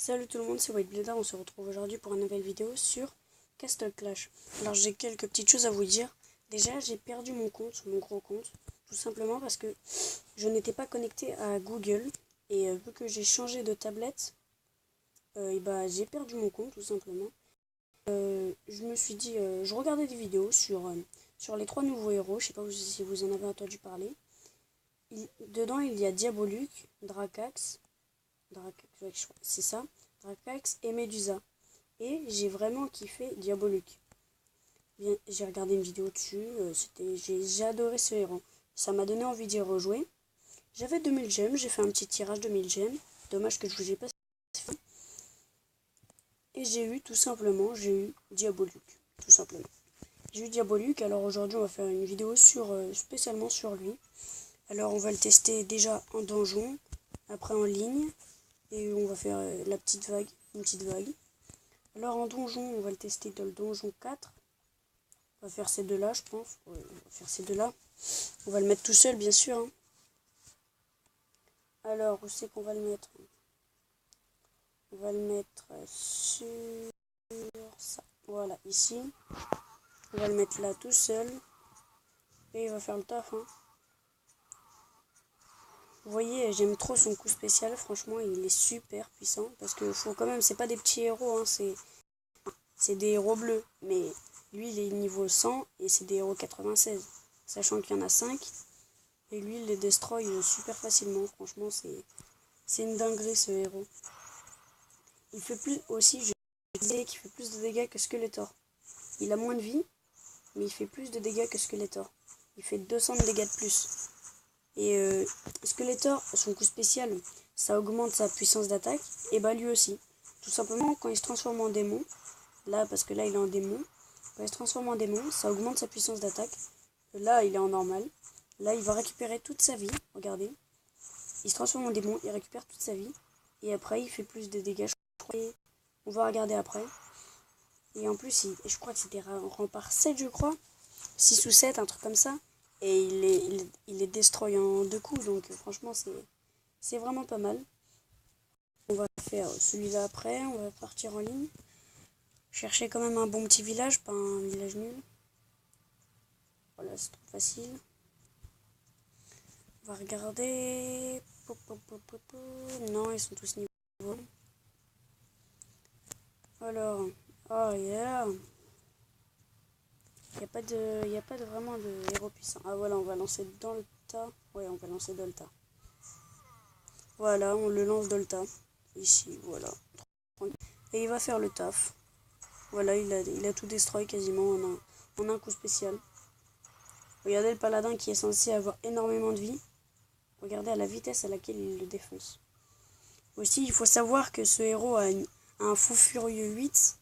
Salut tout le monde, c'est WhiteBlader, on se retrouve aujourd'hui pour une nouvelle vidéo sur Castle Clash. Alors j'ai quelques petites choses à vous dire. Déjà j'ai perdu mon compte, mon gros compte, tout simplement parce que je n'étais pas connecté à Google. Et vu que j'ai changé de tablette, j'ai perdu mon compte tout simplement. Je me suis dit, je regardais des vidéos sur les 3 nouveaux héros, je sais pas si vous en avez entendu parler. Dedans il y a Diabolique, Dracax, c'est ça, Dracax et Medusa. Et j'ai vraiment kiffé Diabolique. J'ai regardé une vidéo dessus, j'ai adoré ce héros. Ça m'a donné envie d'y rejouer. J'avais 2000 gemmes, j'ai fait un petit tirage de 1000 gemmes. Dommage que je vous ai pas fait. Et j'ai eu Diabolique, tout simplement. J'ai eu Diabolique, alors aujourd'hui on va faire une vidéo spécialement sur lui. Alors on va le tester déjà en donjon, après en ligne. Et on va faire une petite vague. Alors en donjon, on va le tester dans le donjon 4. On va faire ces deux-là, je pense. Ouais, on va faire ces deux-là. On va le mettre tout seul, bien sûr. Hein. Alors, où c'est qu'on va le mettre? On va le mettre sur ça. Voilà, ici. On va le mettre là tout seul. Et il va faire le taf. Hein. Vous voyez, j'aime trop son coup spécial. Franchement, il est super puissant. Parce que faut quand même, c'est pas des petits héros. Hein, c'est des héros bleus. Mais lui, il est niveau 100 et c'est des héros 96. Sachant qu'il y en a 5. Et lui, il les destroy super facilement. Franchement, c'est une dinguerie ce héros. Il fait plus aussi, je disais qu'il fait plus de dégâts que Skeletor. Il a moins de vie, mais il fait plus de dégâts que Skeletor. Il fait 200 de dégâts de plus. Et Skeletor, son coup spécial, ça augmente sa puissance d'attaque. Et bah lui aussi. Tout simplement, quand il se transforme en démon, là, parce que là, il est en démon. Quand il se transforme en démon, ça augmente sa puissance d'attaque. Là, il est en normal. Là, il va récupérer toute sa vie. Regardez. Il se transforme en démon, il récupère toute sa vie. Et après, il fait plus de dégâts. On va regarder après. Et en plus, je crois que c'était rempart 7, je crois. 6 ou 7, un truc comme ça. Et il les destroy en 2 coups. Donc franchement, c'est vraiment pas mal. On va faire celui-là après. On va partir en ligne. Chercher quand même un bon petit village, pas un village nul. Voilà, c'est trop facile. On va regarder. Non, ils sont tous niveau. Alors, oh yeah. Il n'y a pas vraiment de héros puissant. Ah voilà, on va lancer dans le tas. Ouais, on va lancer dans le tas. Voilà, on le lance dans le tas. Ici, voilà. Et il va faire le taf. Voilà, il a tout destroy quasiment en un coup spécial. Regardez le paladin qui est censé avoir énormément de vie. Regardez à la vitesse à laquelle il le défonce. Aussi, il faut savoir que ce héros a un fou furieux 8.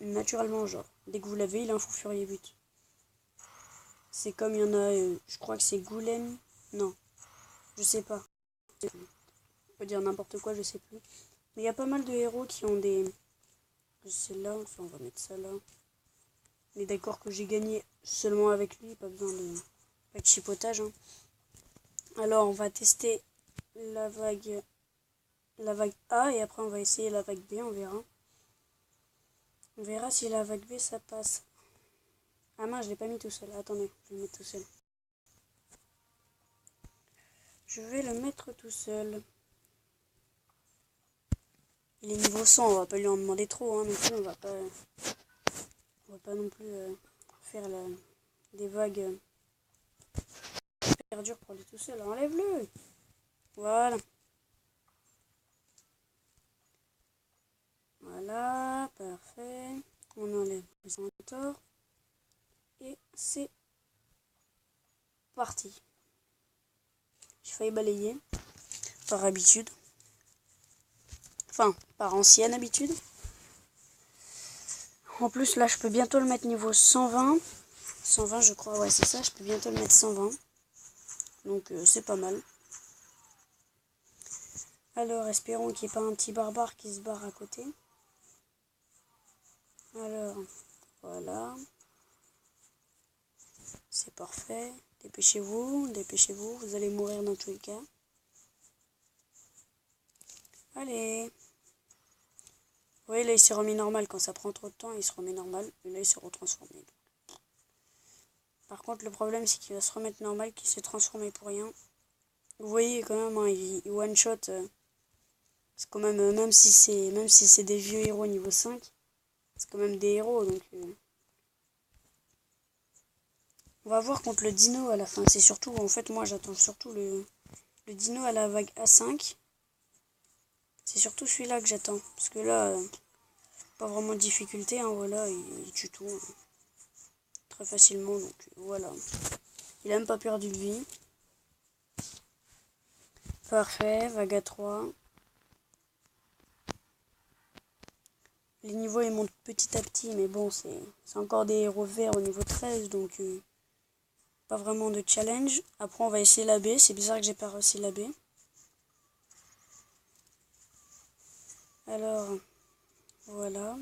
Naturellement, genre. Dès que vous l'avez, il a un fou furieux 8. C'est comme il y en a, je crois que c'est Goulem. Non, je sais pas. On peut dire n'importe quoi, je sais plus. Mais il y a pas mal de héros qui ont des... C'est là, enfin, on va mettre ça là. Mais d'accord que j'ai gagné seulement avec lui, pas besoin de... Pas de chipotage. Hein. Alors, on va tester la vague A et après on va essayer la vague B, on verra. On verra si la vague B ça passe. Ah mince, je l'ai pas mis tout seul. Attendez, je vais le mettre tout seul. Je vais le mettre tout seul. Il est niveau 100, on va pas lui en demander trop, hein, non plus, on va pas non plus faire des vagues super dures pour lui tout seul. Enlève-le. Voilà. Voilà, parfait. On enlève le centaure. Et c'est parti. J'ai failli balayer, par habitude. Enfin, par ancienne habitude. En plus, là, je peux bientôt le mettre niveau 120. 120, je crois, ouais, c'est ça. Je peux bientôt le mettre 120. Donc, c'est pas mal. Alors, espérons qu'il n'y ait pas un petit barbare qui se barre à côté. Alors, voilà. C'est parfait. Dépêchez-vous, dépêchez-vous. Vous allez mourir dans tous les cas. Allez. voyez, là, il s'est remis normal. Quand ça prend trop de temps, il se remet normal. Et là, il s'est retransformé. Par contre, le problème, c'est qu'il va se remettre normal, qu'il s'est transformé pour rien. Vous voyez, quand même, hein, il one-shot. C'est quand même, même si c'est des vieux héros niveau 5, c'est quand même des héros. Donc, on va voir contre le dino à la fin. C'est surtout, en fait, moi, j'attends surtout le dino à la vague A5. C'est surtout celui-là que j'attends. Parce que là, pas vraiment de difficulté. Hein, voilà, il tue tout. Hein, très facilement. Donc, voilà. Il a même pas perdu de vie. Parfait, vague A3. Les niveaux ils montent petit à petit, mais bon, c'est encore des héros verts au niveau 13, donc pas vraiment de challenge. Après, on va essayer la B. C'est bizarre que j'ai pas réussi la B. Alors, voilà.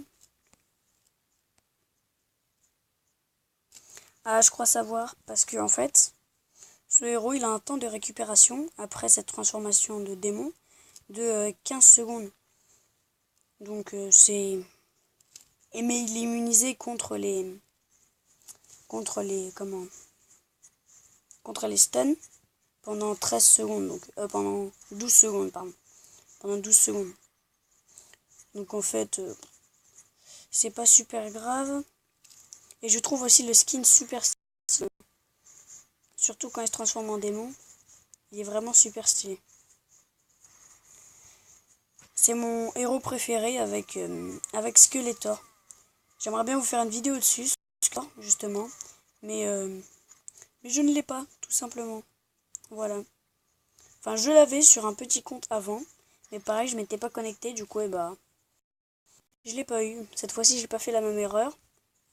Ah, je crois savoir, parce que en fait, ce héros, il a un temps de récupération, après cette transformation de démon, de 15 secondes. Donc, c'est... Mais il est immunisé contre les... Comment... Contre les stuns pendant 13 secondes, donc... pendant 12 secondes, pardon. Pendant 12 secondes. Donc, en fait... c'est pas super grave. Et je trouve aussi le skin super stylé. Surtout quand il se transforme en démon. Il est vraiment super stylé. C'est mon héros préféré avec Skeletor. J'aimerais bien vous faire une vidéo dessus, justement. Mais je ne l'ai pas, tout simplement. Voilà. Enfin, je l'avais sur un petit compte avant. Mais pareil, je m'étais pas connecté. Du coup, je l'ai pas eu. Cette fois-ci, j'ai pas fait la même erreur.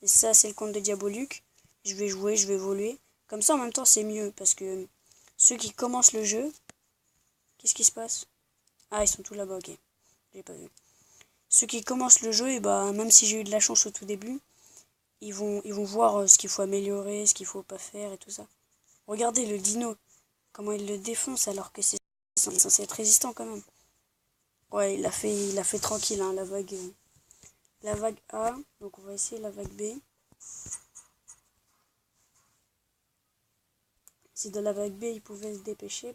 Et ça, c'est le compte de Diaboluc. Je vais jouer, je vais évoluer. Comme ça, en même temps, c'est mieux. Parce que ceux qui commencent le jeu... Qu'est-ce qui se passe? Ah, ils sont tous là-bas, ok. J'ai pas vu. Ceux qui commencent le jeu, et même si j'ai eu de la chance au tout début, ils vont voir ce qu'il faut améliorer, ce qu'il faut pas faire et tout ça. Regardez le dino, comment il le défonce alors que c'est censé être résistant quand même. Ouais, il a fait tranquille, hein, la vague A. Donc on va essayer la vague B. Si de la vague B, il pouvait se dépêcher.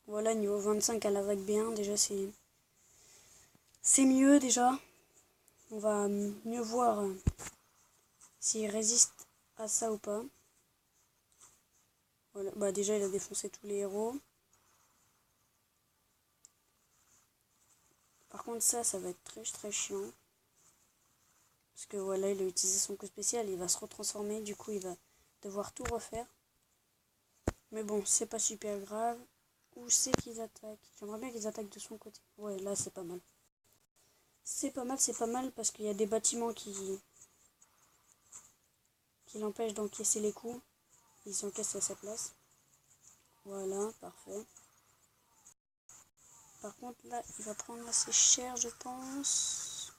Voilà, niveau 25 à la vague B1, déjà c'est mieux déjà. On va mieux voir s'il résiste à ça ou pas. Voilà. Bah déjà il a défoncé tous les héros. Par contre ça va être très très chiant. Parce que voilà, il a utilisé son coup spécial, il va se retransformer, du coup il va devoir tout refaire. Mais bon, c'est pas super grave. Où c'est qu'ils attaquent? J'aimerais bien qu'ils attaquent de son côté. Ouais, là c'est pas mal. C'est pas mal parce qu'il y a des bâtiments qui l'empêchent d'encaisser les coups. Il s'encaisse à sa place. Voilà, parfait. Par contre, là, il va prendre assez cher, je pense.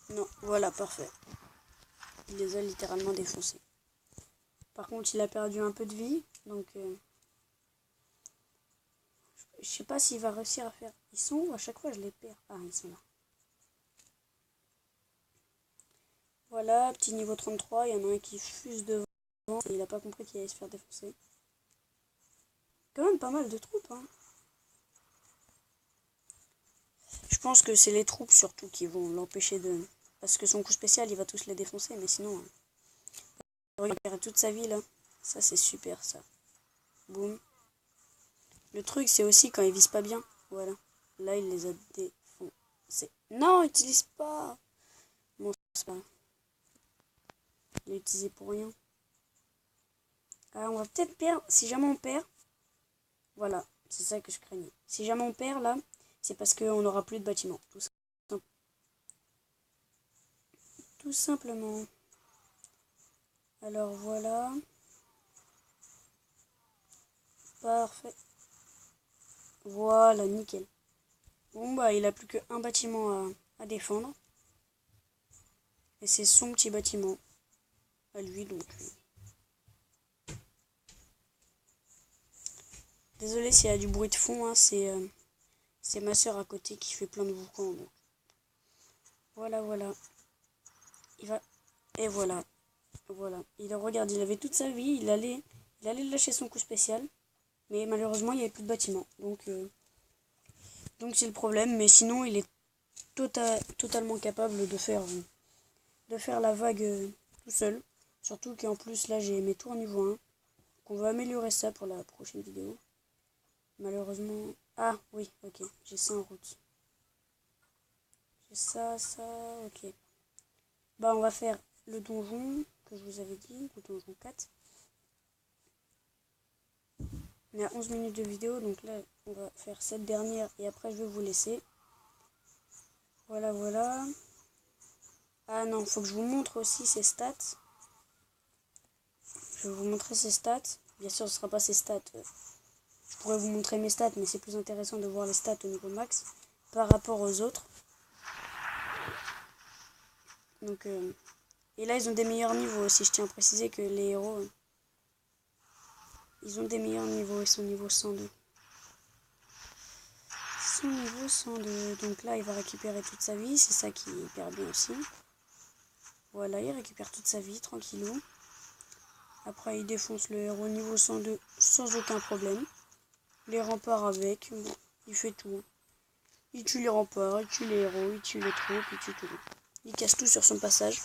Non, voilà, parfait. Il les a littéralement défoncés. Par contre, il a perdu un peu de vie. Donc, je sais pas s'il va réussir à faire... Ils sont où? À chaque fois, je les perds. Ah, ils sont là. Voilà, petit niveau 33. Il y en a un qui fuse devant. Et il a pas compris qu'il allait se faire défoncer. Quand même pas mal de troupes, hein. Je pense que c'est les troupes surtout qui vont l'empêcher de... Parce que son coup spécial, il va tous les défoncer. Mais sinon, il va perdre toute sa vie, là. Ça, c'est super, ça. Boum. Le truc, c'est aussi quand il vise pas bien. Voilà. Là, il les a défoncés. Non, utilise pas. Bon, c'est pas grave. Il l'a utilisé pour rien. Ah, on va peut-être perdre. Si jamais on perd... Voilà, c'est ça que je craignais. Si jamais on perd, là, c'est parce qu'on n'aura plus de bâtiment. Tout simplement. Alors, voilà. Parfait. Voilà, nickel. Bon, bah, il a plus qu'un bâtiment à défendre. Et c'est son petit bâtiment. À lui, donc. Désolé s'il y a du bruit de fond, hein, c'est C'est ma soeur à côté qui fait plein de boucans. Donc. Voilà, voilà. Il va... Et voilà. Voilà. Regarde, il avait toute sa vie. Il allait lâcher son coup spécial. Mais malheureusement, il n'y avait plus de bâtiment. Donc c'est le problème. Mais sinon, il est totalement capable de faire la vague tout seul. Surtout qu'en plus, là, j'ai mes tours niveau 1. Donc on va améliorer ça pour la prochaine vidéo. Malheureusement... Ah, oui, ok. J'ai ça en route. J'ai ça, ok. Bah, on va faire le donjon que je vous avais dit, le donjon 4. On est à 11 minutes de vidéo, donc là, on va faire cette dernière et après, je vais vous laisser. Voilà, voilà. Ah non, faut que je vous montre aussi ses stats. Je vais vous montrer ses stats. Bien sûr, ce ne sera pas ses stats. Je pourrais vous montrer mes stats, mais c'est plus intéressant de voir les stats au niveau max par rapport aux autres. Donc, et là, ils ont des meilleurs niveaux aussi. Je tiens à préciser que les héros, ils ont des meilleurs niveaux. Ils sont niveau 102. Ils sont niveau 102. Donc là, il va récupérer toute sa vie. C'est ça qui est hyper bien aussi. Voilà, il récupère toute sa vie, tranquillou. Après, il défonce le héros niveau 102 sans aucun problème. Les remparts avec. Bon, il fait tout. Il tue les remparts, il tue les héros, il tue les troupes, il tue tout. Il casse tout sur son passage.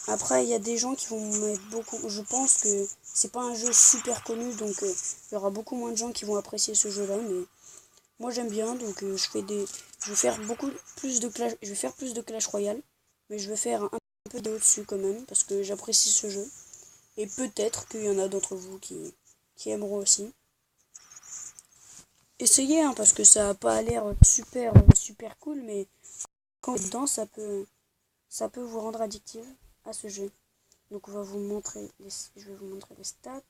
Après, il y a des gens qui vont mettre beaucoup... Je pense que c'est pas un jeu super connu, donc il y aura beaucoup moins de gens qui vont apprécier ce jeu-là. Mais moi, j'aime bien, donc je vais faire Je vais faire plus de Clash Royale, mais je vais faire un peu au-dessus quand même, parce que j'apprécie ce jeu. Et peut-être qu'il y en a d'entre vous qui aimeront aussi. Essayez, hein, parce que ça n'a pas l'air super cool, mais quand vous êtes dedans, ça peut vous rendre addictif à ce jeu. Donc on va vous montrer je vais vous montrer les stats.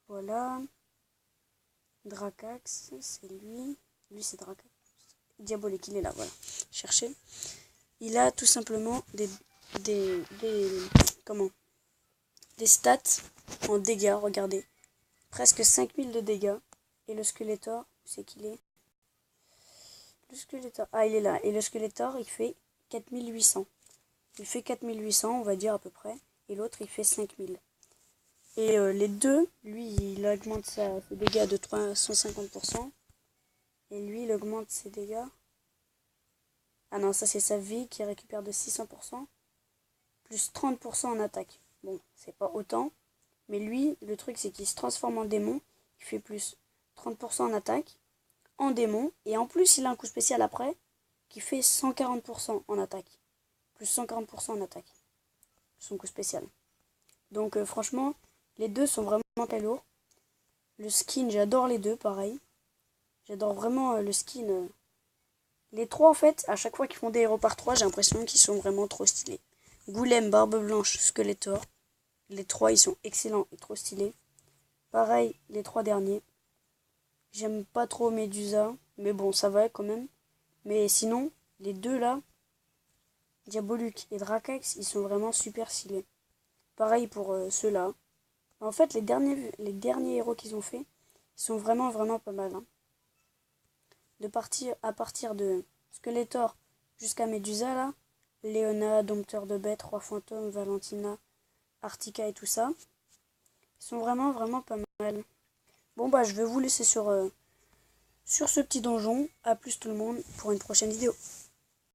Voilà. Dracax, c'est lui. Lui c'est Dracax. Diabolique, il est là, voilà. Cherchez. Il a tout simplement des stats en dégâts, regardez. Presque 5000 de dégâts. Et le Skeletor, c'est qu'il est. Le Skeletor, ah il est là. Et le Skeletor, il fait 4800. Il fait 4800, on va dire à peu près. Et l'autre, il fait 5000. Et les deux, lui, il augmente ses dégâts de 350%. Et lui, il augmente ses dégâts. Ah non, ça c'est sa vie qui récupère de 600%. Plus 30% en attaque. Bon, c'est pas autant. Mais lui, le truc, c'est qu'il se transforme en démon. Il fait plus 30% en attaque. En démon. Et en plus, il a un coup spécial après. Qui fait 140% en attaque. Plus 140% en attaque. Son coup spécial. Donc franchement, les deux sont vraiment très lourds. Le skin, j'adore les deux, pareil. J'adore vraiment le skin. Les trois, en fait, à chaque fois qu'ils font des héros par 3, j'ai l'impression qu'ils sont vraiment trop stylés. Goulem, Barbe Blanche, Skeletor. Les trois, ils sont excellents et trop stylés. Pareil, les trois derniers. J'aime pas trop Medusa, mais bon, ça va quand même. Mais sinon, les deux là, Diabolique et Dracax, ils sont vraiment super stylés. Pareil pour ceux-là. En fait, les derniers héros qu'ils ont fait, ils sont vraiment pas mal. Hein. À partir de Skeletor jusqu'à Medusa, là, Léona, Dompteur de Bêtes, Roi Fantôme, Valentina, Artica et tout ça, ils sont vraiment pas mal. Bon bah, je vais vous laisser sur ce petit donjon. A plus tout le monde pour une prochaine vidéo.